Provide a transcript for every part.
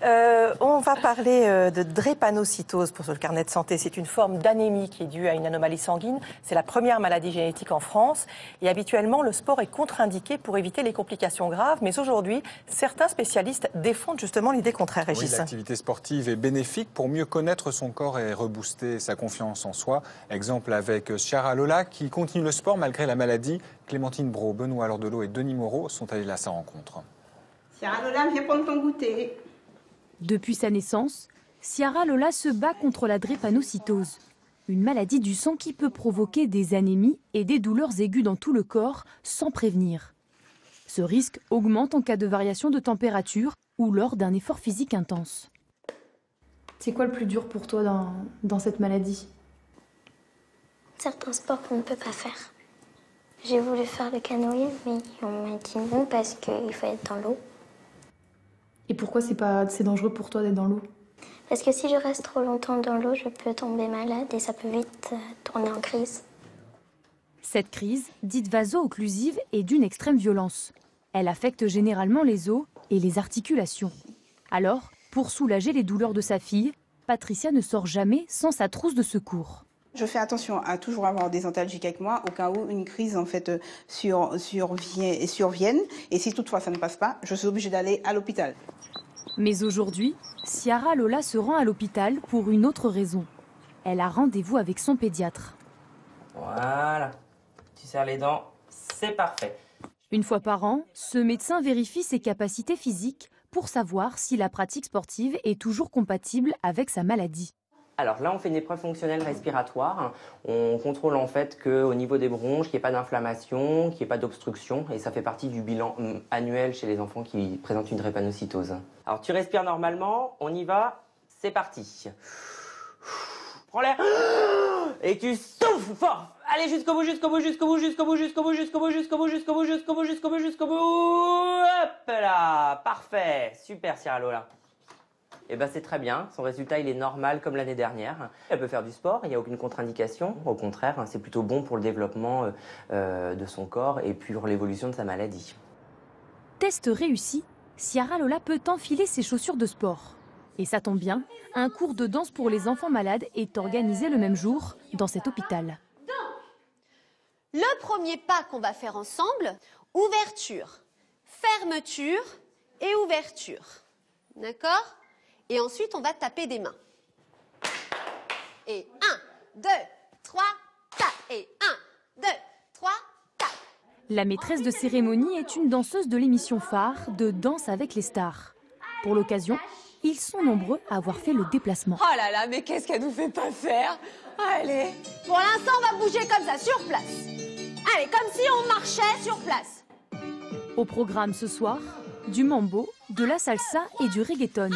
On va parler de drépanocytose pour le carnet de santé. C'est une forme d'anémie qui est due à une anomalie sanguine. C'est la première maladie génétique en France. Et habituellement, le sport est contre-indiqué pour éviter les complications graves. Mais aujourd'hui, certains spécialistes défendent justement l'idée contraire, Régis. Oui, l'activité sportive est bénéfique pour mieux connaître son corps et rebooster sa confiance en soi. Exemple avec Ciara Lola qui continue le sport malgré la maladie. Clémentine Brault, Benoît Lordelot et Denis Moreau sont allés à sa rencontre. Ciara Lola, viens prendre ton goûter. Depuis sa naissance, Ciara Lola se bat contre la drépanocytose, une maladie du sang qui peut provoquer des anémies et des douleurs aiguës dans tout le corps sans prévenir. Ce risque augmente en cas de variation de température ou lors d'un effort physique intense. C'est quoi le plus dur pour toi dans cette maladie? Certains sports qu'on ne peut pas faire. J'ai voulu faire le canoë, mais on m'a dit non parce qu'il faut être dans l'eau. Et pourquoi c'est dangereux pour toi d'être dans l'eau? Parce que si je reste trop longtemps dans l'eau, je peux tomber malade et ça peut vite tourner en crise. Cette crise, dite vaso-occlusive, est d'une extrême violence. Elle affecte généralement les os et les articulations. Alors, pour soulager les douleurs de sa fille, Patricia ne sort jamais sans sa trousse de secours. Je fais attention à toujours avoir des antalgiques avec moi au cas où une crise en fait survienne. Et si toutefois ça ne passe pas, je suis obligée d'aller à l'hôpital. Mais aujourd'hui, Ciara Lola se rend à l'hôpital pour une autre raison. Elle a rendez-vous avec son pédiatre. Voilà, tu serres les dents, c'est parfait. Une fois par an, ce médecin vérifie ses capacités physiques pour savoir si la pratique sportive est toujours compatible avec sa maladie. Alors là, on fait une épreuve fonctionnelle respiratoire. On contrôle en fait qu'au niveau des bronches, qu'il n'y ait pas d'inflammation, qu'il n'y ait pas d'obstruction. Et ça fait partie du bilan annuel chez les enfants qui présentent une drépanocytose. Alors tu respires normalement, on y va, c'est parti. Prends l'air et tu souffles fort. Allez jusqu'au bout, jusqu'au bout, jusqu'au bout, jusqu'au bout, jusqu'au bout, jusqu'au bout, jusqu'au bout, jusqu'au bout, jusqu'au bout, jusqu'au bout, jusqu'au bout. Hop là, parfait, super Ciara Lola. Eh ben c'est très bien, son résultat il est normal comme l'année dernière. Elle peut faire du sport, il n'y a aucune contre-indication. Au contraire, c'est plutôt bon pour le développement de son corps et pour l'évolution de sa maladie. Test réussi, Ciara Lola peut enfiler ses chaussures de sport. Et ça tombe bien, un cours de danse pour les enfants malades est organisé le même jour dans cet hôpital. Le premier pas qu'on va faire ensemble, ouverture, fermeture et ouverture. D'accord ? Et ensuite, on va taper des mains. Et 1, 2, 3, tape. Et 1, 2, 3, tape. La maîtresse de cérémonie est une danseuse de l'émission phare de Danse avec les stars. Pour l'occasion, ils sont nombreux à avoir fait le déplacement. Oh là là, mais qu'est-ce qu'elle nous fait pas faire? Allez. Pour l'instant, on va bouger comme ça, sur place. Allez, comme si on marchait sur place. Au programme ce soir, du mambo, de la salsa et du reggaeton.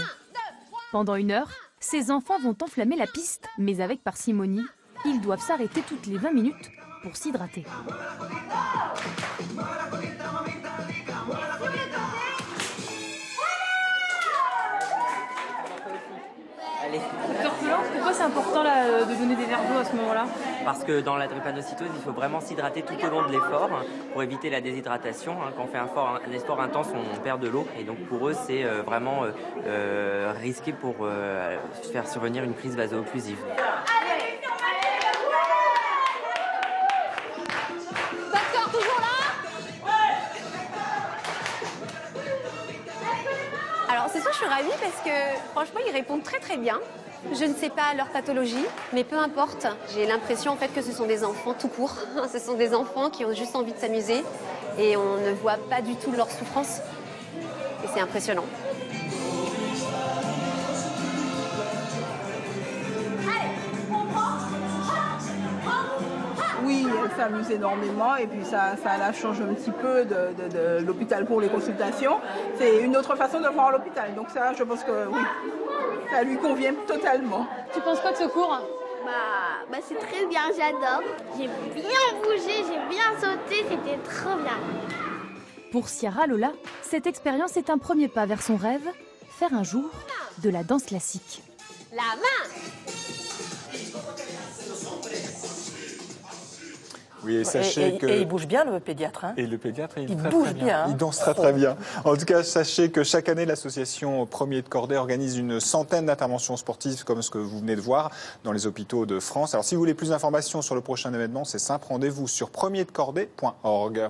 Pendant 1 heure, ces enfants vont enflammer la piste, mais avec parcimonie, ils doivent s'arrêter toutes les 20 minutes pour s'hydrater. Allez. Pourquoi c'est important là, de donner des verres d'eau à ce moment-là? Parce que dans la drépanocytose, il faut vraiment s'hydrater tout au long de l'effort pour éviter la déshydratation. Quand on fait un effort intense, on perd de l'eau. Et donc pour eux, c'est vraiment risqué pour faire survenir une crise vaso-occlusive. D'accord, toujours là? Alors ce soir, je suis ravie parce que franchement, ils répondent très très bien. Je ne sais pas leur pathologie, mais peu importe. J'ai l'impression en fait que ce sont des enfants tout court. Ce sont des enfants qui ont juste envie de s'amuser et on ne voit pas du tout leur souffrance. Et c'est impressionnant. Oui, elle s'amuse énormément et puis ça la change un petit peu de l'hôpital pour les consultations. C'est une autre façon de voir l'hôpital. Donc ça, je pense que oui, ça lui convient totalement. Tu penses quoi de ce cours? Bah c'est très bien, j'adore. J'ai bien bougé, j'ai bien sauté, c'était trop bien. Pour Ciara Lola, cette expérience est un premier pas vers son rêve, faire un jour de la danse classique. La main! Oui, et sachez que... Et il bouge bien, le pédiatre. Hein. Et le pédiatre, il bouge très bien. Il danse très bien. En tout cas, sachez que chaque année, l'association Premier de Cordée organise une centaine d'interventions sportives comme ce que vous venez de voir dans les hôpitaux de France. Alors, si vous voulez plus d'informations sur le prochain événement, c'est simple, rendez-vous sur premierdecordée.org.